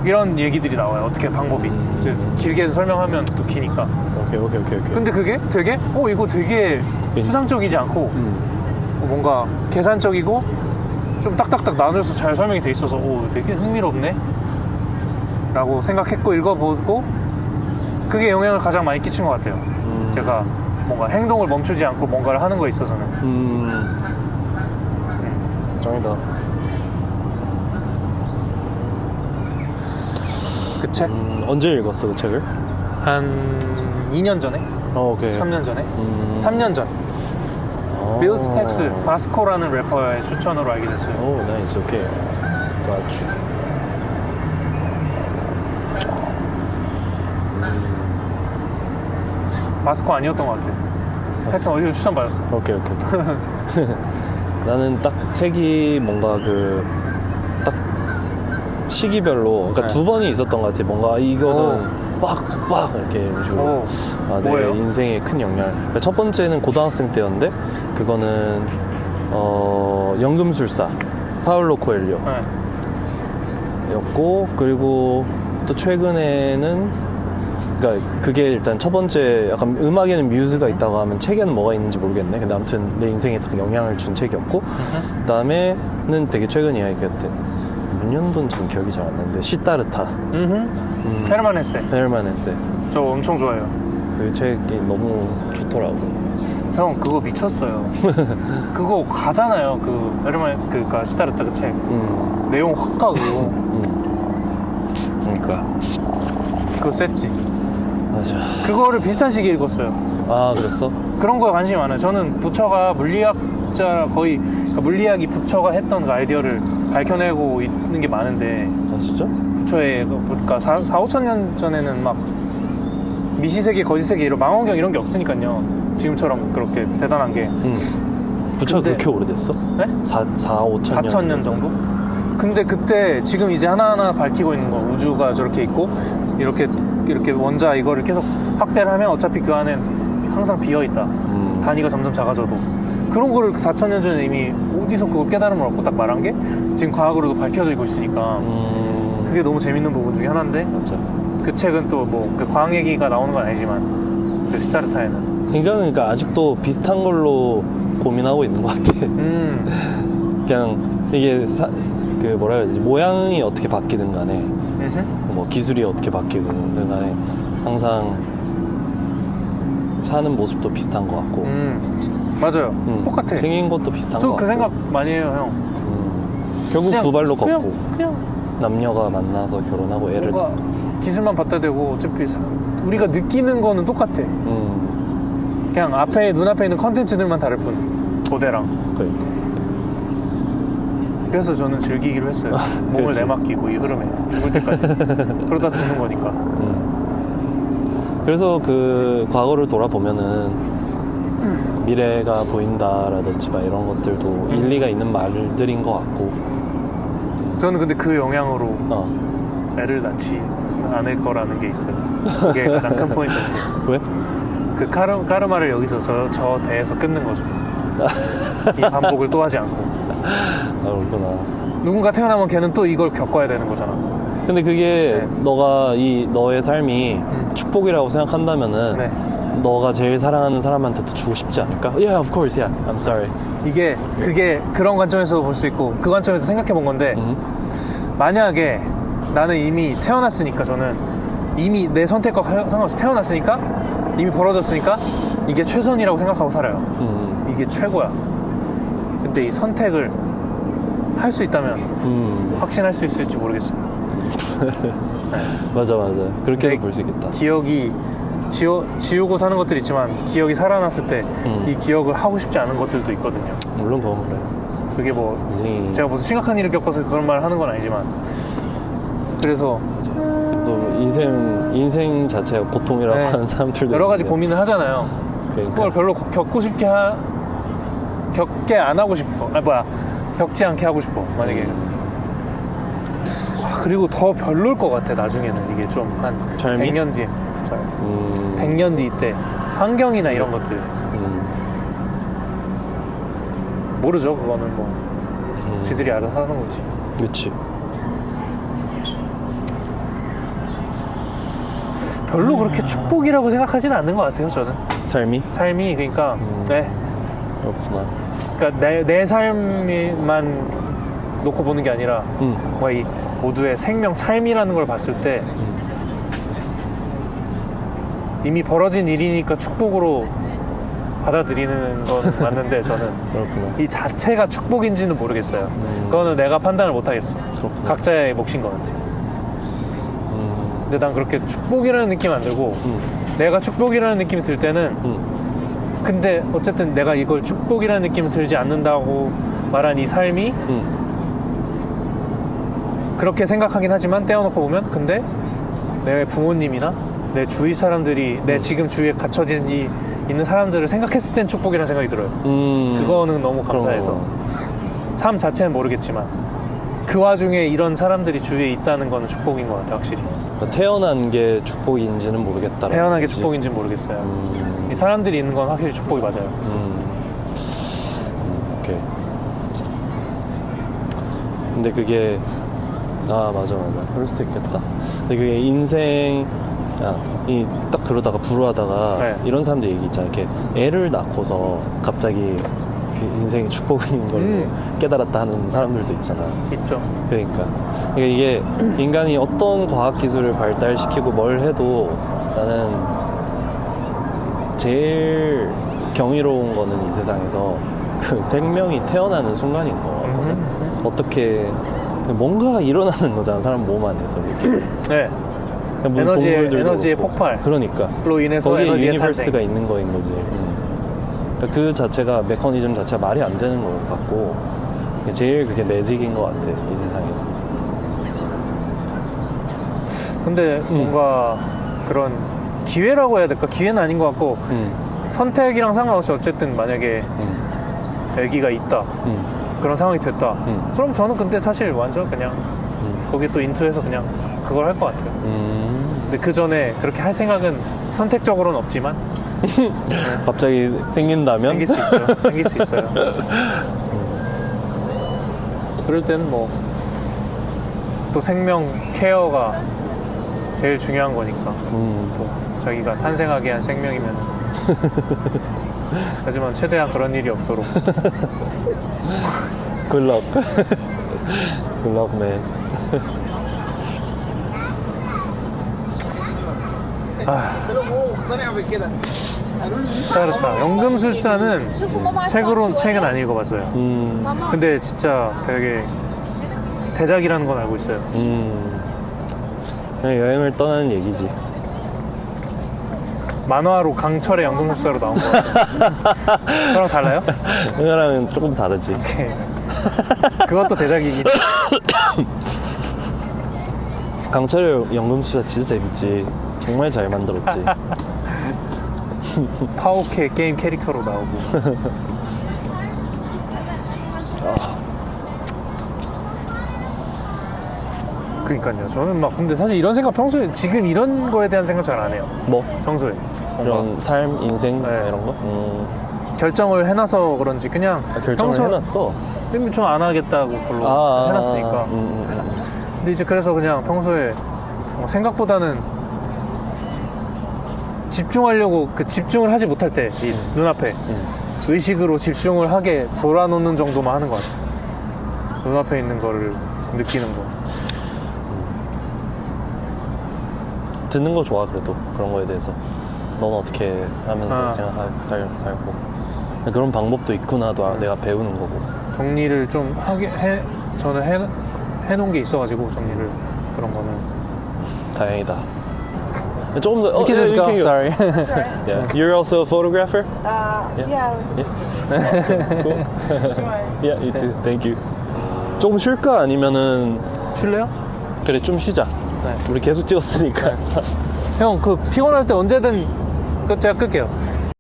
[SPEAKER 2] 이런 얘기들이 나와요. 어떻게 방법이. 이제 길게 설명하면 또 기니까.
[SPEAKER 1] 오케이.
[SPEAKER 2] 근데 그게 되게 이거 되게 추상적이지 않고 뭔가 계산적이고 좀 딱딱딱 나눠서 잘 설명이 돼 있어서 되게 흥미롭네 라고 생각했고 읽어보고 그게 영향을 가장 많이 끼친 것 같아요. 제가 뭔가 행동을 멈추지 않고 뭔가를 하는 거에 있어서는.
[SPEAKER 1] 짱이다.
[SPEAKER 2] 그 책?
[SPEAKER 1] 언제 읽었어 그 책을?
[SPEAKER 2] 한 2년 전에?
[SPEAKER 1] 오케이.
[SPEAKER 2] 3년 전에? 3년 전. 빌 스택스 바스코라는 래퍼의 추천으로 알게 됐어요.
[SPEAKER 1] 오, 나이스. 오케이. got you.
[SPEAKER 2] 바스코 아니었던 것 같아요. 하여튼 어디서 추천받았어.
[SPEAKER 1] 오케이. 나는 딱 책이 뭔가 그 딱 시기별로 그러니까
[SPEAKER 2] 네.
[SPEAKER 1] 두 번이 있었던 것 같아. 뭔가 이거는 빡 이렇게 이런 식으로 내
[SPEAKER 2] 뭐예요?
[SPEAKER 1] 인생에 큰 영향. 첫 번째는 고등학생 때였는데 그거는 연금술사 파울로 코엘료
[SPEAKER 2] 네.
[SPEAKER 1] 였고, 그리고 또 최근에는 그러니까 그게 일단 첫 번째 약간 음악에는 뮤즈가 있다고 하면 책에는 뭐가 있는지 모르겠네. 근데 아무튼 내 인생에 딱 영향을 준 책이었고, 그다음에는 되게 최근 이야기였대. 몇 년도인지는 기억이 잘 안 나는데 시타르타
[SPEAKER 2] 헤르만 헤세.
[SPEAKER 1] 헤르만 헤세.
[SPEAKER 2] 저 엄청 좋아해요.
[SPEAKER 1] 그 책이 너무 좋더라고.
[SPEAKER 2] 형 그거 미쳤어요. 그거 가잖아요. 그 헤르만 그니까 시타르타 그 책. 내용 확 가고.
[SPEAKER 1] 그러니까
[SPEAKER 2] 그거 셌지.
[SPEAKER 1] 맞아.
[SPEAKER 2] 그거를 비슷한 시기에 읽었어요.
[SPEAKER 1] 아, 그랬어?
[SPEAKER 2] 그런 거에 관심이 많아요. 저는 부처가 물리학자 거의 그러니까 물리학이 부처가 했던 그 아이디어를 밝혀내고 있는 게 많은데
[SPEAKER 1] 아, 진짜?
[SPEAKER 2] 부처의 그러니까 4, 5천 년 전에는 막 미시세계, 거시세계 이런 망원경 이런 게 없으니까요. 지금처럼 그렇게 대단한 게.
[SPEAKER 1] 부처가
[SPEAKER 2] 근데-
[SPEAKER 1] 그렇게 오래됐어?
[SPEAKER 2] 네?
[SPEAKER 1] 5천
[SPEAKER 2] 4천 정도? 근데 그때 지금 이제 하나하나 밝히고 있는 거 우주가 저렇게 있고 이렇게 원자 이거를 계속 확대를 하면 어차피 그 안엔 항상 비어있다. 단위가 점점 작아져도 그런 거를 4,000년 전에 이미 어디서 그걸 깨달음을 얻고 딱 말한 게 지금 과학으로도 밝혀지고 있으니까 그게 너무 재밌는 부분 중에 하나인데
[SPEAKER 1] 맞아.
[SPEAKER 2] 그 책은 또 뭐 그 과학 얘기가 나오는 건 아니지만 그 시타르타에는
[SPEAKER 1] 그러니까 아직도 비슷한 걸로 고민하고 있는 것 같아. 그냥 이게 그 뭐라 해야 되지, 모양이 어떻게 바뀌든 간에 뭐 기술이 어떻게 바뀌든 간에 항상 사는 모습도 비슷한 것 같고
[SPEAKER 2] 맞아요. 똑같아.
[SPEAKER 1] 생긴 것도 비슷한 것
[SPEAKER 2] 저
[SPEAKER 1] 같고
[SPEAKER 2] 그 생각 많이 해요, 형.
[SPEAKER 1] 결국
[SPEAKER 2] 그냥-
[SPEAKER 1] 두 발로 걷고
[SPEAKER 2] 그냥
[SPEAKER 1] 남녀가 만나서 결혼하고 애를
[SPEAKER 2] 뭔가 기술만 받다 대고 어차피 우리가 느끼는 거는 똑같아. 그냥 눈앞에 있는 컨텐츠들만 다를 뿐. 고대랑.
[SPEAKER 1] 그래.
[SPEAKER 2] 그래서 저는 즐기기로 했어요. 몸을
[SPEAKER 1] 그렇지.
[SPEAKER 2] 내맡기고 이 흐름에 죽을 때까지. 그러다 죽는 거니까.
[SPEAKER 1] 그래서 그 과거를 돌아보면은 미래가 보인다라든지 막 이런 것들도 일리가 있는 말들인 것 같고.
[SPEAKER 2] 저는 근데 그 영향으로 애를 낳지 않을 거라는 게 있어요. 그게 가장 큰 포인트였어요.
[SPEAKER 1] 왜?
[SPEAKER 2] 그 까르마를 여기서 저 대에서 끊는 거죠. 이 반복을 또 하지 않고.
[SPEAKER 1] 아, 그렇구나.
[SPEAKER 2] 누군가 태어나면 걔는 또 이걸 겪어야 되는 거잖아.
[SPEAKER 1] 근데 그게
[SPEAKER 2] 네.
[SPEAKER 1] 너가 너의 삶이 축복이라고 생각한다면은
[SPEAKER 2] 네.
[SPEAKER 1] 너가 제일 사랑하는 사람한테도 주고 싶지 않을까? Yeah, of course, yeah. I'm sorry.
[SPEAKER 2] 그게 그런 관점에서 볼 수 있고 그 관점에서 생각해 본 건데 만약에 나는 이미 태어났으니까 저는 이미 내 선택과 상관없이 태어났으니까 이미 벌어졌으니까 이게 최선이라고 생각하고 살아요. 이게 최고야. 근데 이 선택을 할 수 있다면 확신할 수 있을지 모르겠어요.
[SPEAKER 1] 맞아. 그렇게도
[SPEAKER 2] 네.
[SPEAKER 1] 볼 수 있겠다.
[SPEAKER 2] 기억이 지우고 사는 것들이 있지만 기억이 살아났을 때 이 기억을 하고 싶지 않은 것들도 있거든요.
[SPEAKER 1] 물론 그건 그래.
[SPEAKER 2] 그게 뭐
[SPEAKER 1] 인생이
[SPEAKER 2] 제가 무슨 심각한 일을 겪어서 그런 말을 하는 건 아니지만 그래서
[SPEAKER 1] 또 인생 자체가 고통이라고
[SPEAKER 2] 네.
[SPEAKER 1] 하는 사람들도
[SPEAKER 2] 여러 가지
[SPEAKER 1] 있는데.
[SPEAKER 2] 고민을 하잖아요.
[SPEAKER 1] 그러니까.
[SPEAKER 2] 그걸 별로 겪게 안 하고 싶어. 겪지 않게 하고 싶어. 만약에. 그리고 더 별로일 것 같아. 나중에는 이게 좀 한
[SPEAKER 1] 삶이?
[SPEAKER 2] 100년 뒤에 100년 뒤 때 환경이나 이런 것들 모르죠. 그거는 뭐 지들이 알아서 하는 거지.
[SPEAKER 1] 그렇지.
[SPEAKER 2] 별로 그렇게 축복이라고 생각하지는 않는 것 같아요. 저는 삶이 그러니까 네.
[SPEAKER 1] 그렇구나.
[SPEAKER 2] 그러니까 내 삶만 놓고 보는 게 아니라 뭔가 이 모두의 삶이라는 걸 봤을 때 이미 벌어진 일이니까 축복으로 받아들이는 건 맞는데 저는
[SPEAKER 1] 그렇구나.
[SPEAKER 2] 이 자체가 축복인지는 모르겠어요. 그거는 내가 판단을 못 하겠어.
[SPEAKER 1] 그렇구나.
[SPEAKER 2] 각자의 몫인 것 같아. 근데 난 그렇게 축복이라는 느낌 안 들고 내가 축복이라는 느낌이 들 때는 근데 어쨌든 내가 이걸 축복이라는 느낌이 들지 않는다고 말한 이 삶이 그렇게 생각하긴 하지만 떼어놓고 보면 근데 내 부모님이나 내 주위 사람들이 내 지금 주위에 갇혀진 있는 사람들을 생각했을 땐 축복이라는 생각이 들어요. 그거는 너무 감사해서 삶 자체는 모르겠지만 그 와중에 이런 사람들이 주위에 있다는 건 축복인 것 같아. 확실히
[SPEAKER 1] 태어난 게 축복인지는 모르겠다.
[SPEAKER 2] 태어난 게 축복인지는 모르겠어요. 이 사람들이 있는 건 확실히 축복이 맞아요.
[SPEAKER 1] 오케이. 근데 그게 맞아. 그럴 수도 있겠다. 근데 그게 인생 딱 그러다가 불우하다가
[SPEAKER 2] 네.
[SPEAKER 1] 이런 사람들 얘기 있잖아. 이렇게 애를 낳고서 갑자기 그 인생이 축복인 걸로 깨달았다 하는 사람들도 있잖아.
[SPEAKER 2] 있죠.
[SPEAKER 1] 그러니까 이게 인간이 어떤 과학 기술을 발달시키고 뭘 해도 나는 제일 경이로운 거는 이 세상에서 그 생명이 태어나는 순간인 거 같거든. 어떻게 뭔가가 일어나는 거잖아. 사람 몸 안에서 이렇게.
[SPEAKER 2] 네.
[SPEAKER 1] 뭐
[SPEAKER 2] 에너지의
[SPEAKER 1] 그렇고.
[SPEAKER 2] 폭발.
[SPEAKER 1] 그러니까.
[SPEAKER 2] 로 인해서
[SPEAKER 1] 거기에
[SPEAKER 2] 에너지의
[SPEAKER 1] 유니버스가
[SPEAKER 2] 탄생.
[SPEAKER 1] 있는 거인 거지. 그러니까 그 자체가 메커니즘 자체가 말이 안 되는 것 같고 제일 그게 매직인 것 같아. 이 세상에서.
[SPEAKER 2] 근데 뭔가 그런 기회라고 해야 될까? 기회는 아닌 것 같고 선택이랑 상관없이 어쨌든 만약에 아기가 있다. 그런 상황이 됐다. 그럼 저는 근데 사실 완전 그냥 거기에 또 인투해서 그냥 그걸 할 것 같아요. 근데 그 전에 그렇게 할 생각은 선택적으로는 없지만
[SPEAKER 1] 갑자기 생긴다면?
[SPEAKER 2] 생길 수 있죠. 생길 수 있어요. 그럴 때는 뭐 또 생명 케어가 제일 중요한 거니까 또 자기가 탄생하게 한 생명이면 하지만 최대한 그런 일이 없도록
[SPEAKER 1] 굿럭. 굿럭 맨.
[SPEAKER 2] 그렇다. 연금술사는 책은 안 읽어봤어요. 근데 진짜 되게 대작이라는 건 알고 있어요.
[SPEAKER 1] 그냥 여행을 떠나는 얘기지.
[SPEAKER 2] 만화로 강철의 연금술사로 나온 거 같아요. 그랑 달라요?
[SPEAKER 1] 그거랑은 조금 다르지.
[SPEAKER 2] 그것도 대작이긴.
[SPEAKER 1] 강철의 연금술사 진짜 재밌지. 정말 잘 만들었지.
[SPEAKER 2] 파오케 게임 캐릭터로 나오고. 그러니까요. 저는 막 근데 사실 이런 생각 평소에 지금 이런 거에 대한 생각 잘 안 해요.
[SPEAKER 1] 뭐?
[SPEAKER 2] 평소에
[SPEAKER 1] 이런 삶, 인생
[SPEAKER 2] 네.
[SPEAKER 1] 이런 거?
[SPEAKER 2] 결정을 해놔서 그런지 그냥
[SPEAKER 1] 결정을 해놨어.
[SPEAKER 2] 좀 안 하겠다고 별로 해놨으니까. 근데 이제 그래서 그냥 평소에 생각보다는 집중하려고 집중을 하지 못할 때 이 눈앞에 의식으로 집중을 하게 돌아놓는 정도만 하는 것 같아요. 눈앞에 있는 거를 느끼는 거.
[SPEAKER 1] 듣는 거 좋아. 그래도 그런 거에 대해서 넌 어떻게 하면서 살고 그런 방법도 있구나도 내가 배우는 거고.
[SPEAKER 2] 정리를 좀 저는 해놓은 게 있어가지고 정리를 그런 거는.
[SPEAKER 1] 다행이다. 조금 더.
[SPEAKER 2] You can just go. Sorry.
[SPEAKER 1] Yeah. You're also a photographer?
[SPEAKER 3] Yeah.
[SPEAKER 1] Yeah. cool. Yeah, you too. Thank you. 조금 쉴까 아니면은
[SPEAKER 2] 쉴래요?
[SPEAKER 1] 그래 좀 쉬자.
[SPEAKER 2] 네.
[SPEAKER 1] 우리 계속 찍었으니까.
[SPEAKER 2] 형 그 피곤할 때 언제든 그 제가 끌게요.